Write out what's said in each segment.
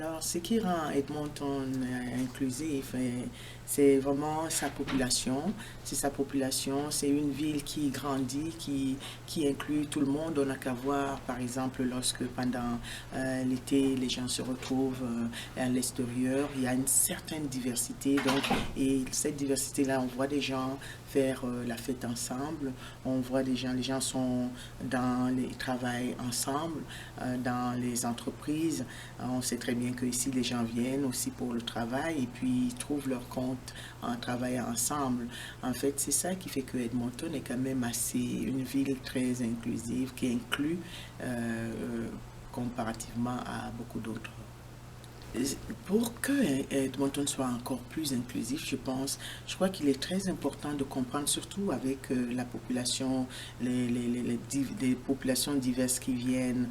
Alors, ce qui rend Edmonton inclusif, c'est vraiment sa population. C'est sa population, c'est une ville qui grandit, qui inclut tout le monde. On n'a qu'à voir, par exemple, lorsque pendant l'été, les gens se retrouvent à l'extérieur, il y a une certaine diversité. Donc, et cette diversité-là, on voit des gens faire la fête ensemble. On voit des gens, les gens sont ils travaillent ensemble dans les entreprises. On sait très bien que ici les gens viennent aussi pour le travail et puis ils trouvent leur compte en travaillant ensemble. En fait, c'est ça qui fait que Edmonton est quand même une ville très inclusive, qui inclut comparativement à beaucoup d'autres. Pour que Edmonton soit encore plus inclusif, je crois qu'il est très important de comprendre, surtout avec la population, les populations diverses qui viennent,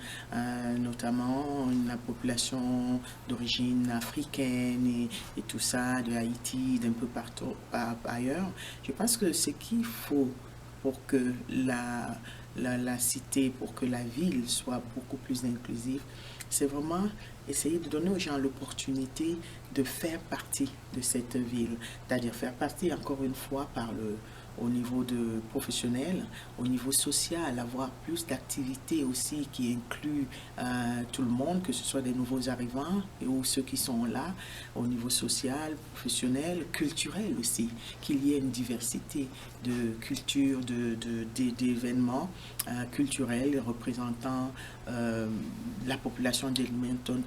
notamment la population d'origine africaine et tout ça, de Haïti, d'un peu partout ailleurs. Je pense que ce qu'il faut pour que la cité, pour que la ville soit beaucoup plus inclusive, c'est vraiment essayer de donner aux gens l'opportunité de faire partie de cette ville, c'est-à-dire faire partie encore une fois au niveau de professionnel, au niveau social, avoir plus d'activités aussi qui incluent tout le monde, que ce soit des nouveaux arrivants ou ceux qui sont là, au niveau social, professionnel, culturel aussi, qu'il y ait une diversité de cultures, d'événements culturels représentant la population d'Edmonton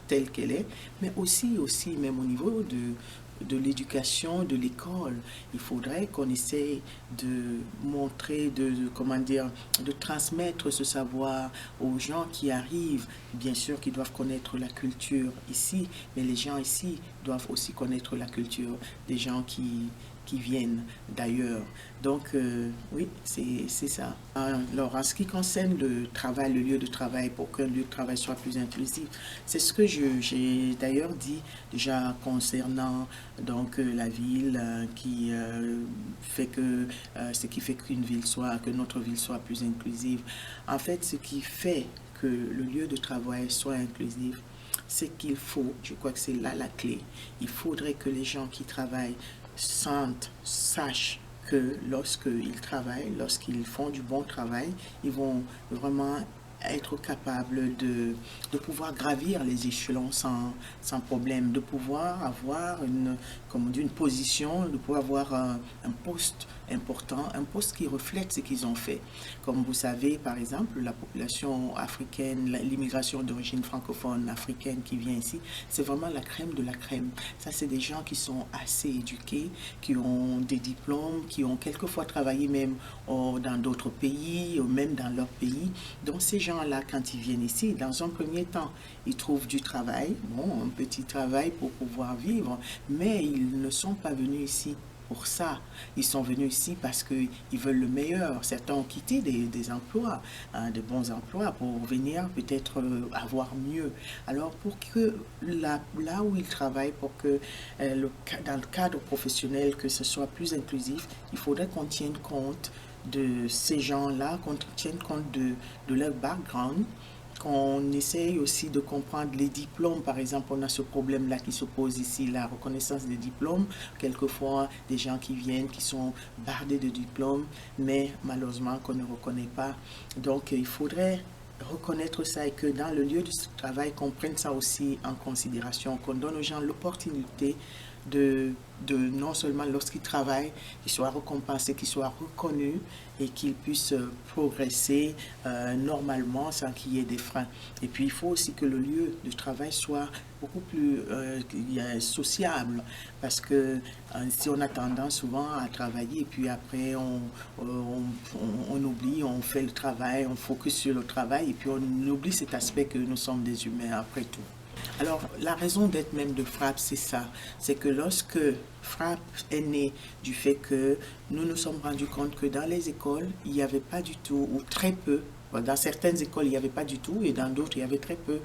telle qu'elle est, mais aussi même au niveau de l'éducation, de l'école. Il faudrait qu'on essaie de montrer, comment dire, de transmettre ce savoir aux gens qui arrivent. Bien sûr qu'ils doivent connaître la culture ici, mais les gens ici doivent aussi connaître la culture des gens qui viennent d'ailleurs. Donc, oui, c'est ça. Alors, en ce qui concerne le travail, le lieu de travail, pour qu'un lieu de travail soit plus inclusif, c'est ce que j'ai d'ailleurs dit déjà concernant donc la ville fait que ce qui fait que notre ville soit plus inclusive. En fait, ce qui fait que le lieu de travail soit inclusif, c'est qu'il faut, je crois que c'est là la clé, il faudrait que les gens qui travaillent sachent que lorsqu'ils travaillent, lorsqu'ils font du bon travail, ils vont vraiment être capables de pouvoir gravir les échelons sans problème, de pouvoir avoir comme on dit, une position, de pouvoir avoir un poste important, un poste qui reflète ce qu'ils ont fait. Comme vous savez, par exemple, la population africaine, l'immigration d'origine francophone africaine qui vient ici, c'est vraiment la crème de la crème. Ça, c'est des gens qui sont assez éduqués, qui ont des diplômes, qui ont quelquefois travaillé même dans d'autres pays, ou même dans leur pays. Donc, ces gens-là, quand ils viennent ici, dans un premier temps, ils trouvent du travail, bon, un petit travail pour pouvoir vivre, mais ils ne sont pas venus ici pour ça. Ils sont venus ici parce qu'ils veulent le meilleur. Certains ont quitté des emplois, de bons emplois, pour venir peut-être avoir mieux. Alors, pour que là où ils travaillent, pour que dans le cadre professionnel, que ce soit plus inclusif, il faudrait qu'on tienne compte de ces gens-là, qu'on tienne compte de leur background, qu'on essaye aussi de comprendre les diplômes. Par exemple, on a ce problème-là qui se pose ici, la reconnaissance des diplômes. Quelquefois, des gens qui viennent, qui sont bardés de diplômes, mais malheureusement qu'on ne reconnaît pas. Donc, il faudrait reconnaître ça et que dans le lieu de travail, qu'on prenne ça aussi en considération, qu'on donne aux gens l'opportunité non seulement lorsqu'ils travaillent, qu'ils soient récompensés, qu'ils soient reconnus et qu'ils puissent progresser normalement sans qu'il y ait des freins. Et puis il faut aussi que le lieu de travail soit beaucoup plus sociable parce que si on a tendance souvent à travailler et puis après on oublie, on fait le travail, on focus sur le travail et puis on oublie cet aspect que nous sommes des humains après tout. Alors, la raison d'être même de Frappe, c'est ça. C'est que lorsque Frappe est né du fait que nous nous sommes rendus compte que dans les écoles, il n'y avait pas du tout ou très peu Dans certaines écoles, il n'y avait pas du tout et dans d'autres, il y avait très peu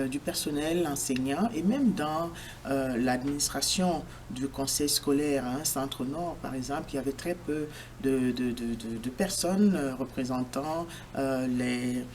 du personnel enseignant et même dans l'administration du conseil scolaire à un centre nord, par exemple, il y avait très peu de personnes représentant les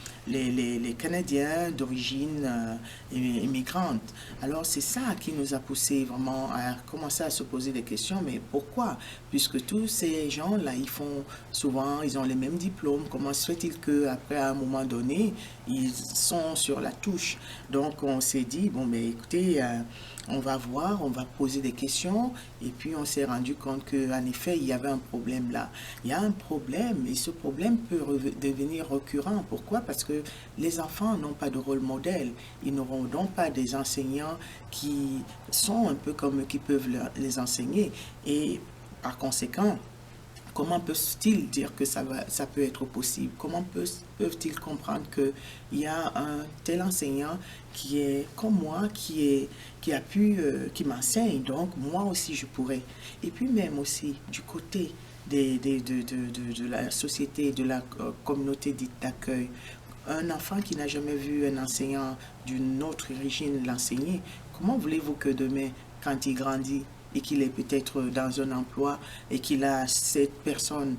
Canadiens d'origine immigrante. Alors c'est ça qui nous a poussé vraiment à commencer à se poser des questions, mais pourquoi? Puisque tous ces gens-là, ils font souvent, ils ont les mêmes diplômes, comment se fait-il qu'après, à un moment donné, ils sont sur la touche? Donc on s'est dit, bon, mais écoutez, on va voir, on va poser des questions, et puis on s'est rendu compte qu'en effet, il y avait un problème là. Il y a un problème, et ce problème peut devenir récurrent. Pourquoi? Parce que les enfants n'ont pas de rôle modèle. Ils n'auront donc pas des enseignants qui sont un peu comme eux, qui peuvent les enseigner. Et par conséquent, comment peuvent-ils dire que ça peut être possible? Comment peuvent-ils comprendre qu'il y a un tel enseignant qui est comme moi, qui m'enseigne, donc moi aussi je pourrais. Et puis même aussi du côté de la société, de la communauté dite d'accueil, un enfant qui n'a jamais vu un enseignant d'une autre origine l'enseigner, comment voulez-vous que demain, quand il grandit, et qu'il est peut-être dans un emploi et qu'il a cette personne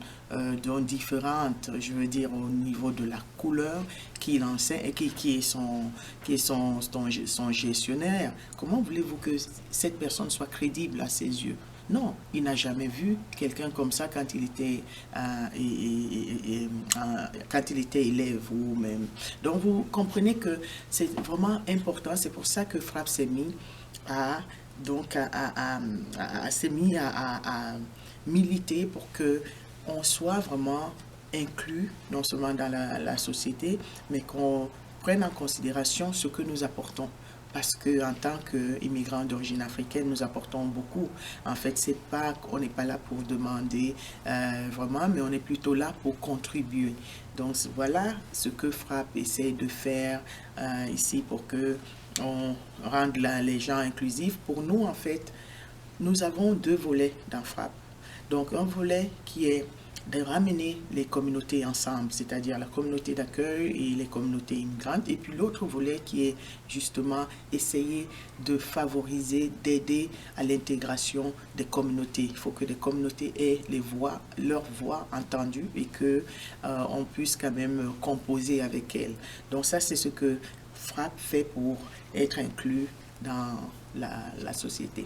dont différente, je veux dire au niveau de la couleur, qu'il enseigne et qui est son gestionnaire, comment voulez-vous que cette personne soit crédible à ses yeux? Non, il n'a jamais vu quelqu'un comme ça quand il était élève ou même. Donc vous comprenez que c'est vraiment important. C'est pour ça que Frappe s'est mis à donc s'est mis à militer pour que on soit vraiment inclus non seulement dans la société, mais qu'on prenne en considération ce que nous apportons. Parce que en tant qu'immigrants d'origine africaine, nous apportons beaucoup. En fait, on n'est pas là pour demander vraiment, mais on est plutôt là pour contribuer. Donc voilà ce que Frappe essaie de faire ici pour que on rende les gens inclusifs. Pour nous, en fait, nous avons deux volets dans Frappe. Donc un volet qui est de ramener les communautés ensemble, c'est-à-dire la communauté d'accueil et les communautés immigrantes, et puis l'autre volet qui est justement essayer de favoriser, d'aider à l'intégration des communautés. Il faut que les communautés aient leur voix entendue et que on puisse quand même composer avec elles. Donc ça, c'est ce que Frappe fait pour être inclus dans la société.